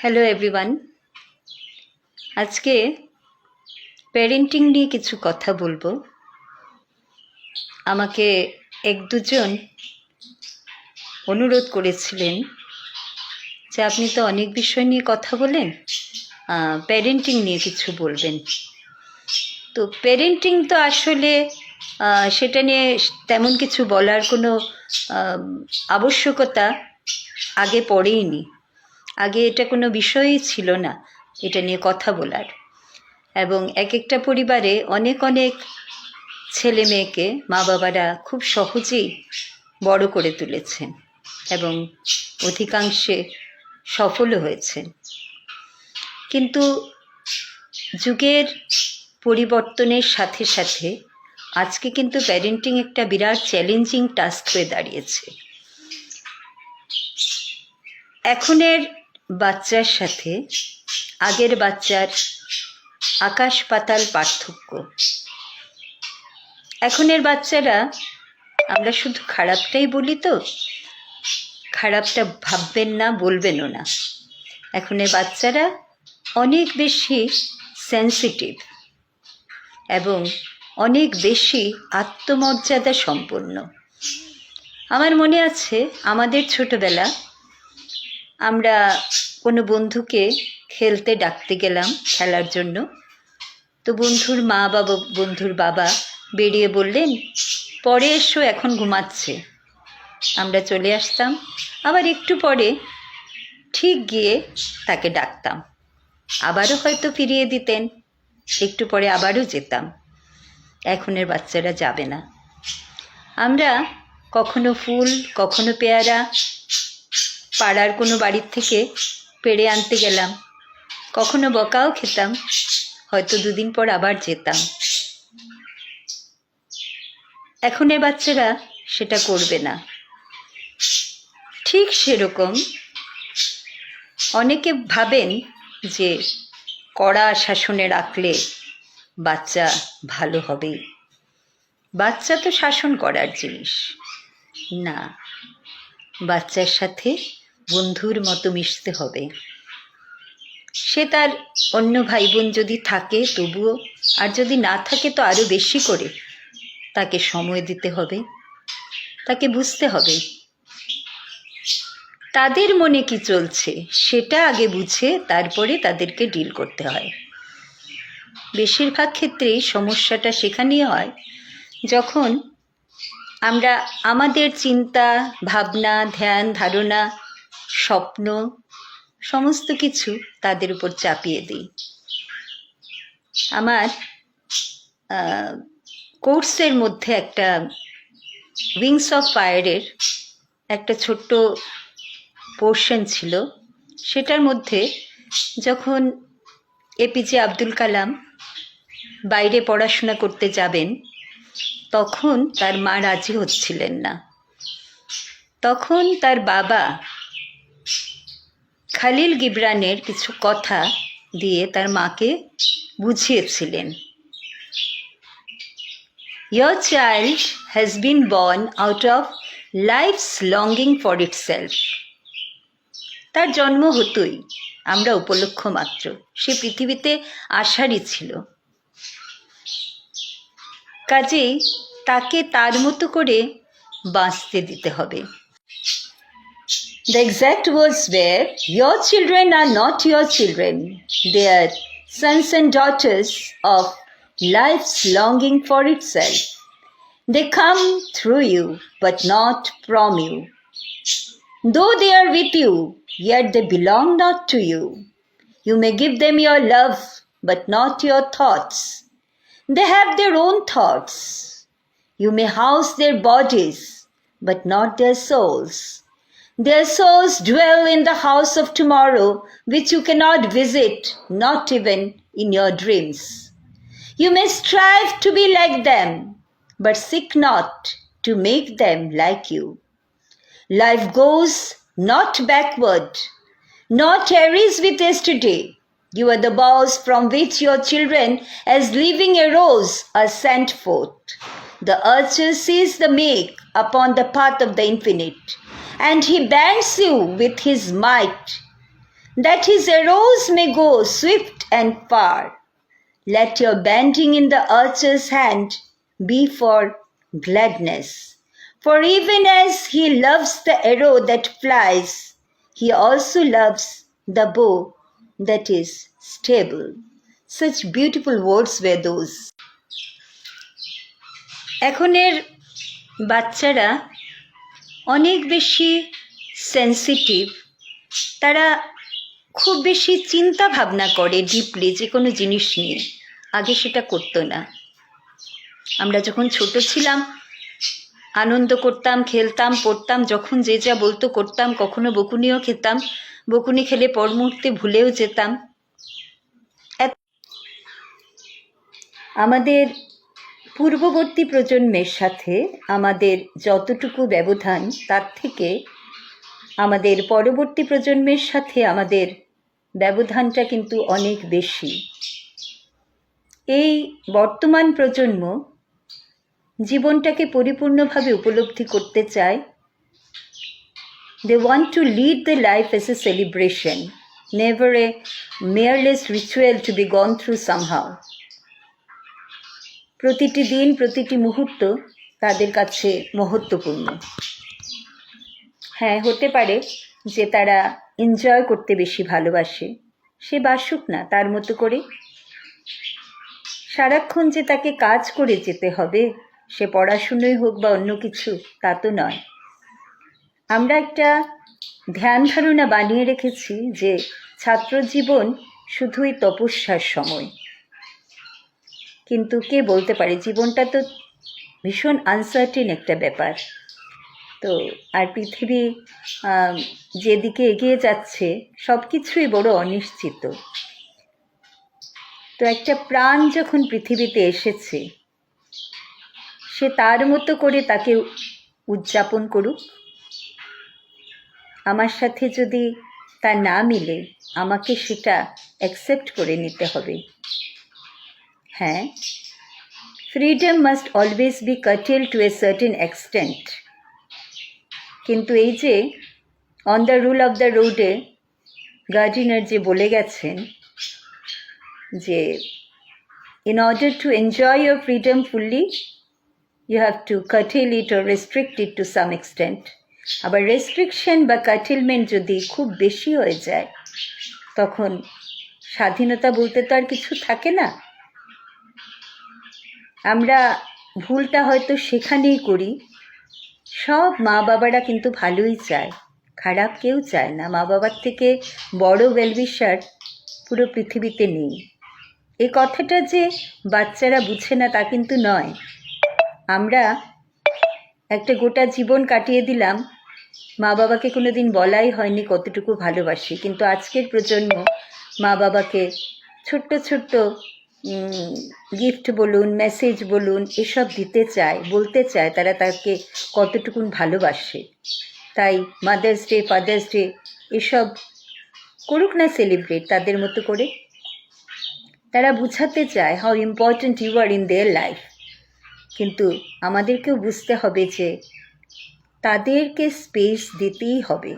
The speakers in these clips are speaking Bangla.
Hello everyone. আজকে প্যারেন্টিং নিয়ে কিছু কথা বলবো। আমাকে এক দুজন অনুরোধ করেছিলেন যে আপনি তো অনেক বিষয় নিয়ে কথা বলেন, প্যারেন্টিং নিয়ে কিছু বলবেন। তো প্যারেন্টিং তো আসলে সেটা নিয়ে তেমন কিছু বলার কোনো আবশ্যকতা আগে পড়েইনি। আগে এটা কোনো বিষয়ই ছিল না এটা নিয়ে কথা বলার। এবং এক একটা পরিবারে অনেক অনেক ছেলে মেয়েকে মা বাবারা খুব সহজেই বড় করে তুলেছেন এবং অধিকাংশে সফলও হয়েছেন। কিন্তু যুগের পরিবর্তনের সাথে সাথে আজকে কিন্তু প্যারেন্টিং একটা বিরাট চ্যালেঞ্জিং টাস্ক হয়ে দাঁড়িয়েছে। এখনের বাচ্চার সাথে আগের বাচ্চার আকাশ পাতাল পার্থক্য। এখনের বাচ্চারা, আমরা শুধু খারাপটাই বলি, তো খারাপটা ভাববেন না, বলবেনও না। এখনের বাচ্চারা অনেক বেশি সেন্সিটিভ এবং অনেক বেশি আত্মমর্যাদা সম্পন্ন। আমার মনে আছে আমাদের ছোটবেলা আমরা কোনো বন্ধুকে খেলতে ডাকতে গেলাম খেলার জন্য। তো বন্ধুর মা বাবা, বন্ধুর বাবা বেরিয়ে বললেন, পরে এসো, এখন ঘুমাচ্ছে। আমরা চলে আসতাম, আবার একটু পরে ঠিক গিয়ে তাকে ডাকতাম, আবারও হয়তো ফিরিয়ে দিতেন, একটু পরে আবারও যেতাম। এখনের বাচ্চারা যাবে না। আমরা কখনো ফুল, কখনো পেয়ারা পাড়ার কোনো বাড়ির থেকে পেড়ে আনতে গেলাম, কখনো বকাও খেতাম, হয়তো দুদিন পর আবার যেতাম। এখনের বাচ্চারা সেটা করবে না। ঠিক সেরকম অনেকে ভাবেন যে কড়া শাসনে রাখলে বাচ্চা ভালো হবে। বাচ্চা তো শাসন করার জিনিস না, বাচ্চার সাথে বন্ধুর মতো মিশতে হবে। সে তার অন্য ভাই বোন যদি থাকে তবুও, আর যদি না থাকে তো আরও বেশি করে তাকে সময় দিতে হবে, তাকে বুঝতে হবে তাদের মনে কি চলছে, সেটা আগে বুঝে তারপরে তাদেরকে ডিল করতে হয়। বেশিরভাগ ক্ষেত্রেই সমস্যাটা সেখানেই হয় যখন আমরা আমাদের চিন্তা ভাবনা, ধ্যান ধারণা, স্বপ্ন সমস্ত কিছু তাদের উপর চাপিয়ে দিই। আমার কোর্সের মধ্যে একটা উইংস অফ ফায়ারের একটা ছোট্ট পোর্শন ছিল। সেটার মধ্যে যখন এপিজে আব্দুল কালাম বাইরে পড়াশোনা করতে যাবেন, তখন তার মা রাজি হচ্ছিলেন না। তখন তার বাবা খালিল গিবরানের কিছু কথা দিয়ে তার মাকে বুঝিয়েছিলেন, Your child has been born out of life's longing for itself. তার জন্ম হতোই, আমরা উপলক্ষ মাত্র, সে পৃথিবীতে আসারই ছিল। কাজেই তাকে তার মতো করে বাঁচতে দিতে হবে। The exact words were, Your children are not your children. They are sons and daughters of life's longing for itself. They come through you, but not from you. Though they are with you, yet they belong not to you. You may give them your love, but not your thoughts. They have their own thoughts. You may house their bodies, but not their souls. Their souls dwell in the house of tomorrow, which you cannot visit, not even in your dreams. You may strive to be like them, but seek not to make them like you. Life goes not backward, nor tarries with yesterday. You are the boughs from which your children, as living arrows, are sent forth. The archer sees the make upon the path of the infinite, and he bands you with his might. that his arrows may go swift and far. Let your bending in the archer's hand be for gladness. For even as he loves the arrow that flies, he also loves the bow that is stable. Such beautiful words were those. এখনের বাচ্চারা অনেক বেশি সেন্সিটিভ। তারা খুব বেশি চিন্তা ভাবনা করে ডিপলি যে কোনো জিনিস নিয়ে। আগে সেটা করতো না। আমরা যখন ছোট ছিলাম আনন্দ করতাম, খেলতাম, পড়তাম, যখন যে যা বলতো করতাম, কখনো বকুনিও খেতাম, বকুনি খেলে পর মুহূর্তে ভুলেও যেতাম। আমাদের পূর্ববর্তী প্রজন্মের সাথে আমাদের যতটুকু ব্যবধান তার থেকে আমাদের পরবর্তী প্রজন্মের সাথে আমাদের ব্যবধানটা কিন্তু অনেক বেশি। এই বর্তমান প্রজন্ম জীবনটাকে পরিপূর্ণভাবে উপলব্ধি করতে চায়। They want to lead the life as a celebration, never a mereless ritual to be gone through somehow. প্রতিটি দিন, প্রতিটি মুহূর্ত তাদের কাছে মহত্বপূর্ণ। হ্যাঁ, হতে পারে যে তারা এনজয় করতে বেশি ভালোবাসে, সে বাসুক না তার মতো করে। সারাক্ষণ যে তাকে কাজ করে যেতে হবে, সে পড়াশুনোই হোক বা অন্য কিছু, তা তো নয়। আমরা একটা ধ্যান ধারণা বানিয়ে রেখেছি যে ছাত্র জীবন শুধুই তপস্যার সময়। কিন্তু কে বলতে পারে, জীবনটা তো ভীষণ আনসার্টেন একটা ব্যাপার। তো আর পৃথিবী যেদিকে এগিয়ে যাচ্ছে সব কিছুই বড় অনিশ্চিত। তো একটা প্রাণ যখন পৃথিবীতে এসেছে, সে তার মতো করে তাকে উদযাপন করুক। আমার সাথে যদি তা না মিলে, আমাকে সেটা অ্যাকসেপ্ট করে নিতে হবে। হ্যাঁ, freedom must always be curtailed to a certain extent. কিন্তু এই যে on the rule of the রোডে গার্ডিনার যে বলে গেছেন যে in order to enjoy your freedom fully, you have to curtail it or restrict it to some extent. আবার রেস্ট্রিকশন বা কাটেলমেন্ট যদি খুব বেশি হয়ে যায়, তখন স্বাধীনতা বলতে তো আর কিছু থাকে না। আমরা ভুলটা হয়তো সেখানেই করি। সব মা বাবারা কিন্তু ভালোই চায়, খারাপ কেউ চায় না। মা বাবার থেকে বড় ওয়েলউইশার পুরো পৃথিবীতে নেই। এই কথাটা যে বাচ্চারা বুঝে না তা কিন্তু নয়। আমরা একটা গোটা জীবন কাটিয়ে দিলাম, মা বাবাকে কোনো দিন বলাই হয়নি কতটুকু ভালোবাসি। কিন্তু আজকের প্রজন্ম মা বাবাকে ছোট্ট ছোট্ট গিফট বলুন, মেসেজ বলুন, এসব দিতে চায়, বলতে চায় তারা তাকে কতটুকুন ভালোবাসে। তাই মাদার্স ডে, ফাদার্স ডে এসব করুক না সেলিব্রেট তাদের মতো করে। তারা বুঝাতে চায় how important you are in their life. কিন্তু আমাদেরকেও বুঝতে হবে যে তাদেরকে স্পেস দিতেই হবে।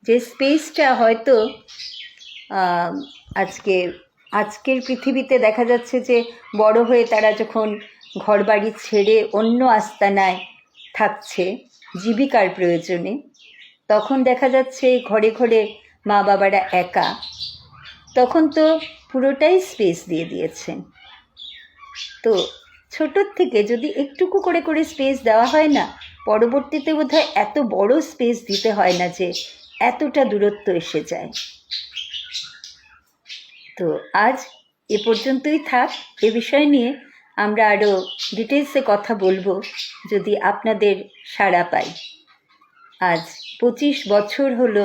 যে স্পেসটা হয়তো আজকের পৃথিবীতে দেখা যাচ্ছে যে বড় হয়ে তারা যখন ঘরবাড়ি ছেড়ে অন্য আস্তানায় থাকছে জীবিকার প্রয়োজনে, তখন দেখা যাচ্ছে ঘরে ঘরে মা বাবারা একা। তখন তো পুরোটাই স্পেস দিয়ে দিয়েছেন। তো ছোটোর থেকে যদি একটুকু করে করে স্পেস দেওয়া হয় না, পরবর্তীতে বোধহয় এত বড় স্পেস দিতে হয় না যে এতটা দূরত্ব এসে যায়। তো আজ এ পর্যন্তই থাক। এ বিষয় নিয়ে আমরা আরও ডিটেলসে কথা বলবো যদি আপনাদের সাড়া পাই। আজ 25 বছর হলো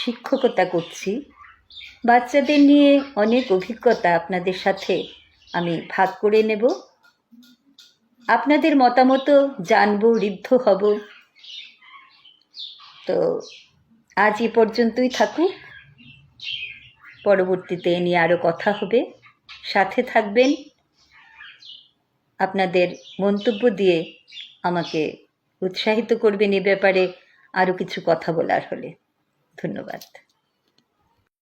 শিক্ষকতা করছি। বাচ্চাদের নিয়ে অনেক অভিজ্ঞতা আপনাদের সাথে আমি ভাগ করে নেব। আপনাদের মতামতও জানবো, ঋদ্ধ হব। তো আজ এ পর্যন্তই থাকুক। পরবর্তীতে এ নিয়ে আরও কথা হবে। সাথে থাকবেন। আপনাদের মন্তব্য দিয়ে আমাকে উৎসাহিত করবেন এ ব্যাপারে আরও কিছু কথা বলার হলে। ধন্যবাদ।